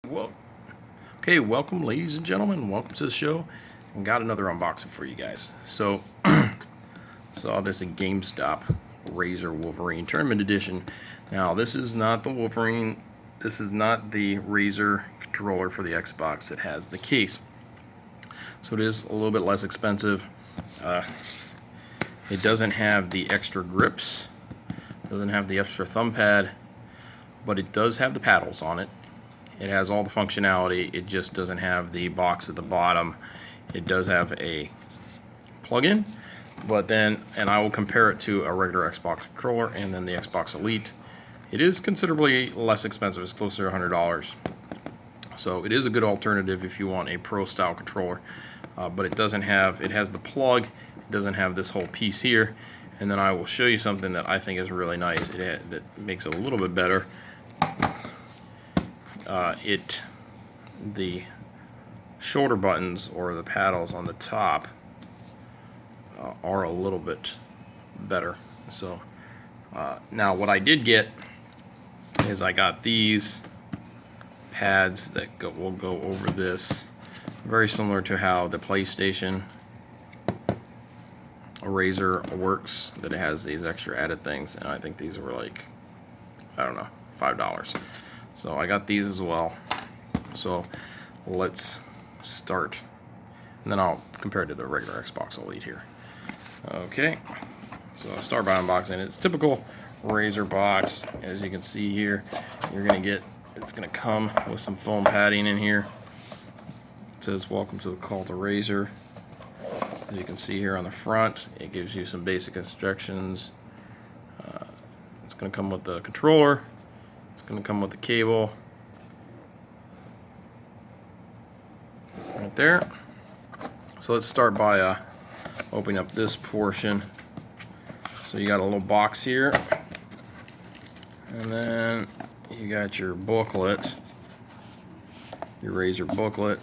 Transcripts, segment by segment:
Well, okay, welcome, ladies and gentlemen. Welcome to the show. And got another unboxing for you guys. So, saw this in GameStop, Razer Wolverine Tournament Edition. Now, this is not the Wolverine. This is not the Razer controller for the Xbox. It has the case, so it is a little bit less expensive. It doesn't have the extra grips. Doesn't have the extra thumb pad, but it does have the paddles on it. It has all the functionality. It just doesn't have the box at the bottom. It does have a plug-in, but then, and I will compare it to a regular Xbox controller and then the Xbox Elite. It is considerably less expensive. It's closer to $100. So it is a good alternative if you want a pro style controller. But it doesn't have, it has the plug. It doesn't have this whole piece here. And then I will show you something that I think is really nice. That makes it a little bit better. The shoulder buttons or the paddles on the top are a little bit better. So now what I did get is I got these pads that will go over this, very similar to how the PlayStation Razer works, that it has these extra added things, and I think these were like, I don't know, $5. So I got these as well. So let's start, and then I'll compare it to the regular Xbox Elite here. Okay, so I'll start by unboxing it. It's typical Razer box. As you can see here, you're gonna get, it's gonna come with some foam padding in here. It says welcome to the call to Razer. As you can see here on the front, it gives you some basic instructions. It's gonna come with the controller. It's going to come with the cable right there. So let's start by opening up this portion. So you got a little box here, and then you got your booklet, your Razer booklet,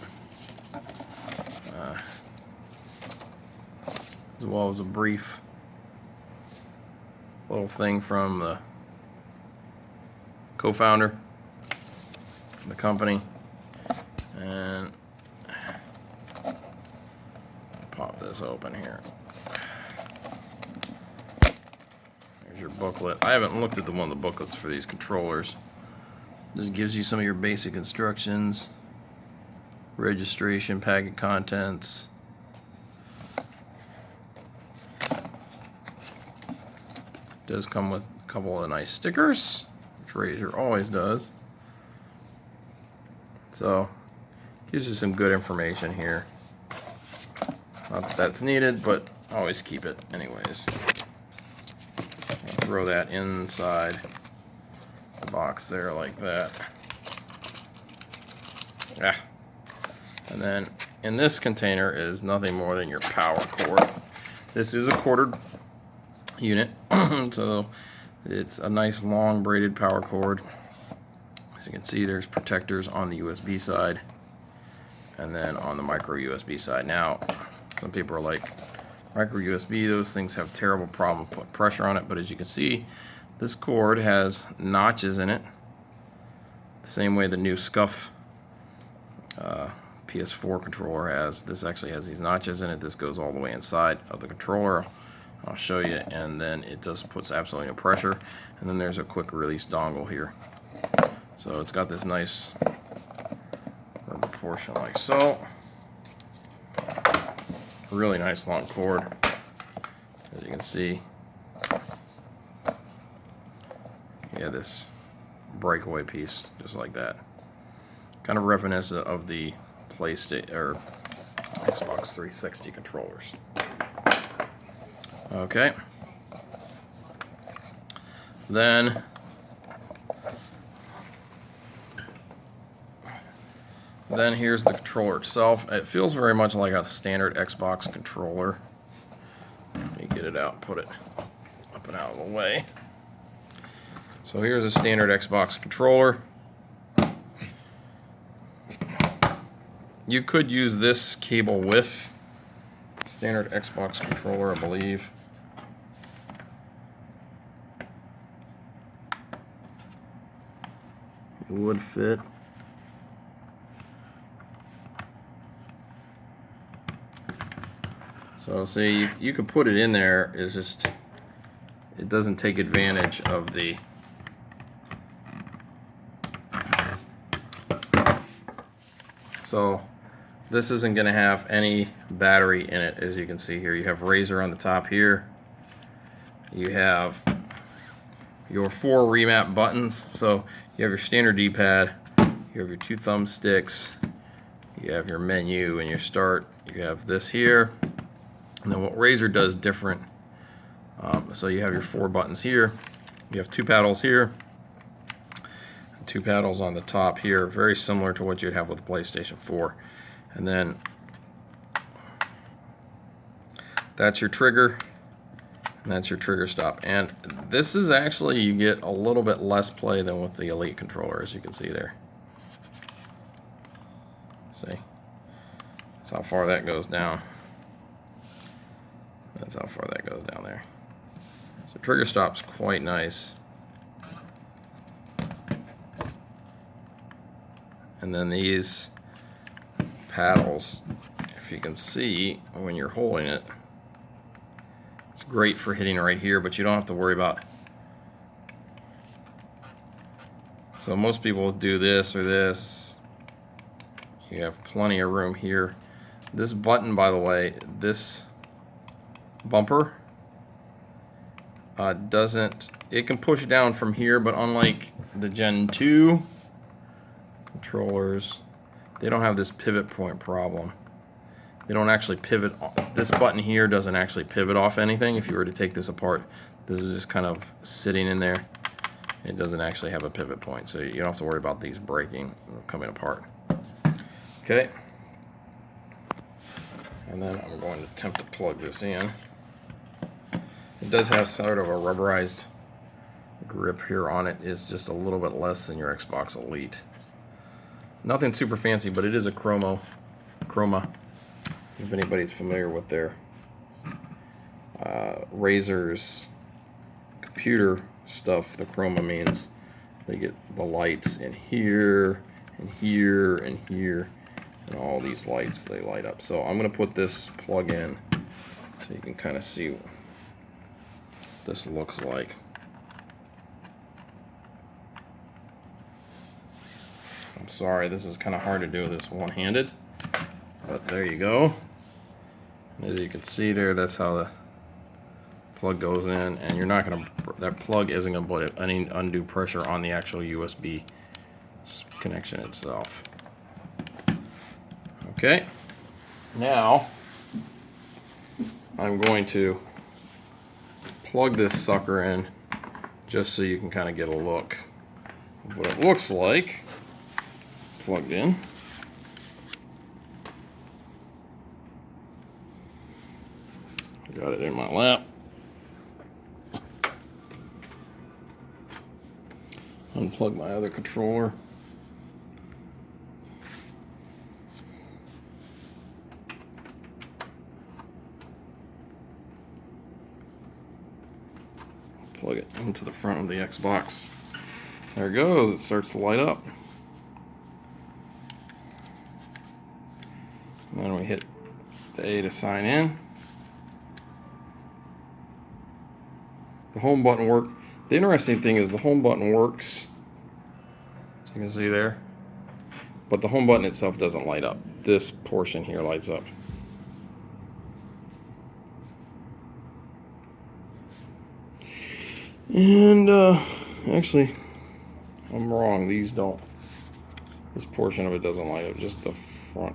as well as a brief little thing from the co-founder of the company. And pop this open here. There's your booklet. I haven't looked at one of the booklets for these controllers. This gives you some of your basic instructions, registration, packet contents. It does come with a couple of nice stickers, Razer always does. So gives you some good information here. Not that that's needed, but always keep it anyways. Throw that inside the box there like that. Yeah. And then in this container is nothing more than your power cord. This is a quartered unit, so it's a nice long braided power cord. As you can see, there's protectors on the USB side and then on the micro USB side. Now, some people are like, micro USB, those things have terrible problem putting pressure on it, but as you can see, this cord has notches in it, the same way the new Scuff PS4 controller has. This actually has these notches in it. This goes all the way inside of the controller. I'll show you, and then it just puts absolutely no pressure. And then there's a quick release dongle here. So it's got this nice rubber portion like so. Really nice long cord, as you can see. Yeah, this breakaway piece, just like that. Kind of reminiscent of the PlayStation or Xbox 360 controllers. Okay. Then here's the controller itself. It feels very much like a standard Xbox controller. Let me get it out, put it up and out of the way. So here's a standard Xbox controller. You could use this cable with standard Xbox controller, I believe. It would fit. So see, you can put it in there. It's just it doesn't take advantage of the so this isn't going to have any battery in it. As you can see here, you have Razer on the top here. You have your 4 remap buttons. So you have your standard D-pad, you have your 2 thumbsticks, you have your menu and your start, you have this here, and then what Razer does different, so you have your 4 buttons here, you have 2 paddles here, 2 paddles on the top here, very similar to what you'd have with the PlayStation 4. And then that's your trigger, and that's your trigger stop. And this is actually, you get a little bit less play than with the Elite controller, as you can see there. See? That's how far that goes down. That's how far that goes down there. So trigger stop's quite nice. And then these paddles, if you can see when you're holding it, it's great for hitting right here, but you don't have to worry about. So most people do this or this. You have plenty of room here. This button, by the way, this bumper doesn't, it can push down from here, but unlike the Gen 2 controllers, they don't have this pivot point problem. They don't actually pivot. This button here doesn't actually pivot off anything. If you were to take this apart, this is just kind of sitting in there. It doesn't actually have a pivot point, so you don't have to worry about these breaking or coming apart. Okay. And then I'm going to attempt to plug this in. It does have sort of a rubberized grip here on it. It's just a little bit less than your Xbox Elite. Nothing super fancy, but it is a chroma. If anybody's familiar with their Razer's computer stuff, the chroma means they get the lights in here, and here, and here, and all these lights, they light up. So I'm going to put this plug in so you can kind of see what this looks like. I'm sorry, this is kind of hard to do this one-handed, but there you go. As you can see there, that's how the plug goes in, and you're not going to, that plug isn't going to put any undue pressure on the actual USB connection itself. Okay, now I'm going to plug this sucker in just so you can kind of get a look of what it looks like plugged in. Got it in my lap. Unplug my other controller. Plug it into the front of the Xbox. There it goes. It starts to light up. And then we hit the A to sign in. The home button works. The interesting thing is the home button works, as you can see there, but the home button itself doesn't light up. This portion here lights up. And actually, I'm wrong. These don't. This portion of it doesn't light up, just the front.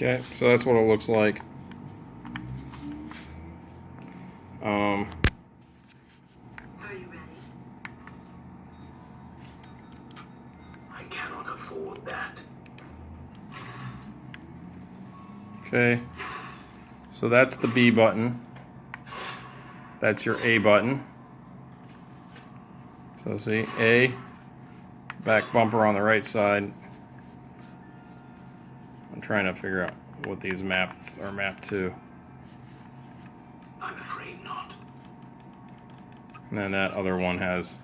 Okay, so that's what it looks like. Are you ready? I cannot afford that. Okay, so that's the B button. That's your A button. So see, A, back bumper on the right side. I'm trying to figure out what these maps are mapped to. I'm afraid not. And then that other one has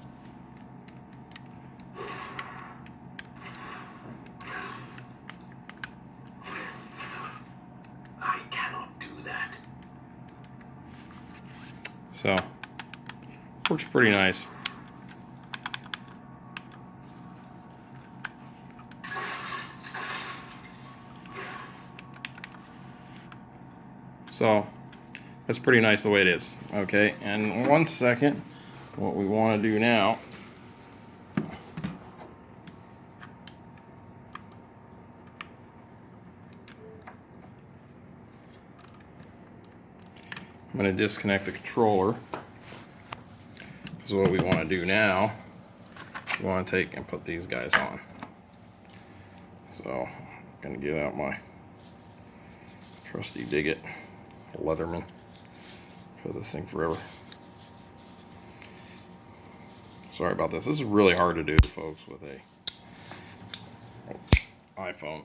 I cannot do that. so works pretty nice. So that's pretty nice the way it is. Okay, and 1 second, what we want to do now I'm going to disconnect the controller, because what we want to do now, we want to take and put these guys on. So I'm going to get out my trusty Dig It Leatherman. Put this thing forever. Sorry about this. This is really hard to do, folks, with a iPhone.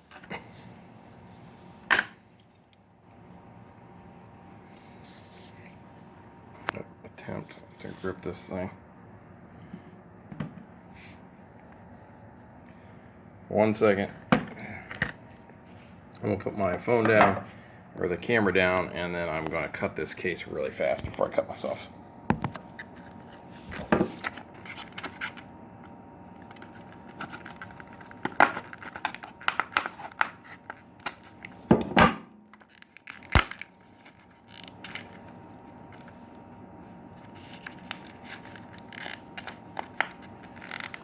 Attempt to grip this thing. 1 second. I'm gonna put my phone down, or the camera down, and then I'm gonna cut this case really fast before I cut myself.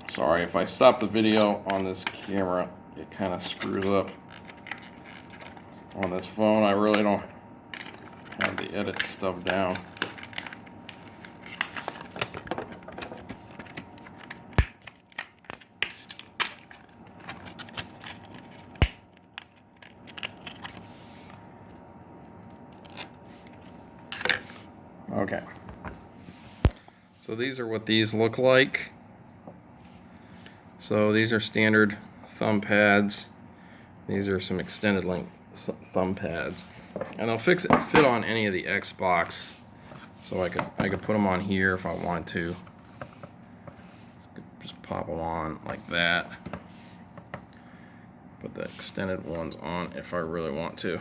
Sorry, if I stop the video on this camera, it kind of screws up. On this phone, I really don't have the edit stuff down. Okay. So these are what these look like. So these are standard thumb pads. These are some extended length thumb pads, and they'll fit on any of the Xbox. So I could put them on here if I wanted to. Just pop them on like that. Put the extended ones on if I really want to.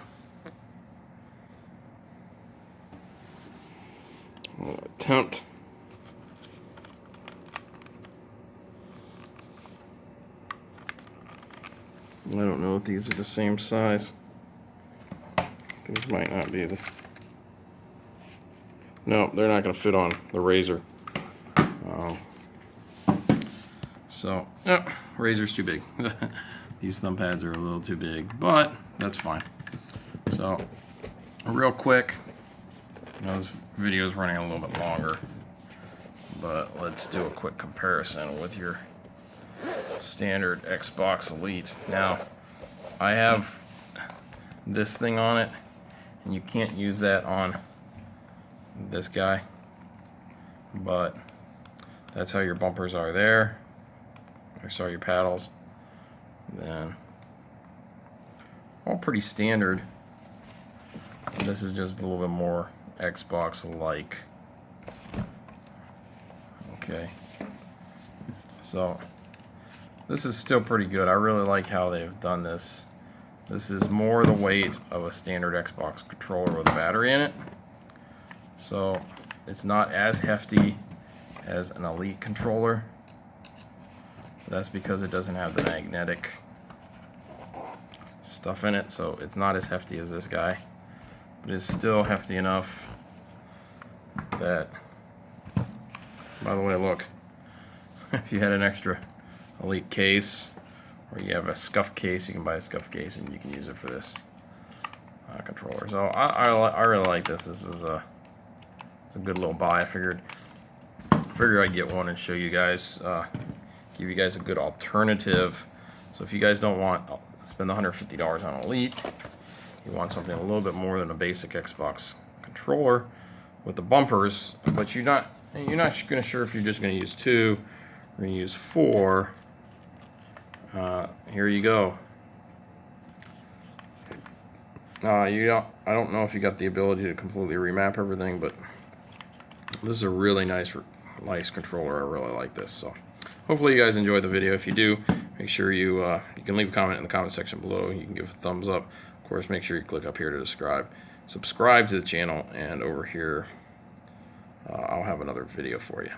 I'm gonna attempt. I don't know if these are the same size. These might not be the... No, they're not going to fit on the Razer. So, yeah, Razer's too big. These thumb pads are a little too big, but that's fine. So, real quick, I know this video is running a little bit longer, but let's do a quick comparison with your standard Xbox Elite. Now, I have this thing on it, and you can't use that on this guy, but that's how your bumpers are there. Or sorry, your paddles. Then all pretty standard. And this is just a little bit more Xbox-like. Okay. So this is still pretty good. I really like how they've done this. This is more the weight of a standard Xbox controller with a battery in it. So it's not as hefty as an Elite controller. That's because it doesn't have the magnetic stuff in it, so it's not as hefty as this guy. But it's still hefty enough that, by the way, look, if you had an extra Elite case, or you have a scuff case, you can buy a scuff case and you can use it for this controller. So I really like this. This is it's a good little buy. I figured I'd get one and show you guys, give you guys a good alternative. So if you guys don't want to spend the $150 on Elite, you want something a little bit more than a basic Xbox controller with the bumpers, but you're not gonna sure if you're just gonna use 2 or gonna use 4. Here you go. I don't know if you got the ability to completely remap everything, but this is a really nice controller. I really like this. So hopefully you guys enjoyed the video. If you do, make sure you can leave a comment in the comment section below. You can give a thumbs up. Of course, make sure you click up here to subscribe to the channel, and over here I'll have another video for you.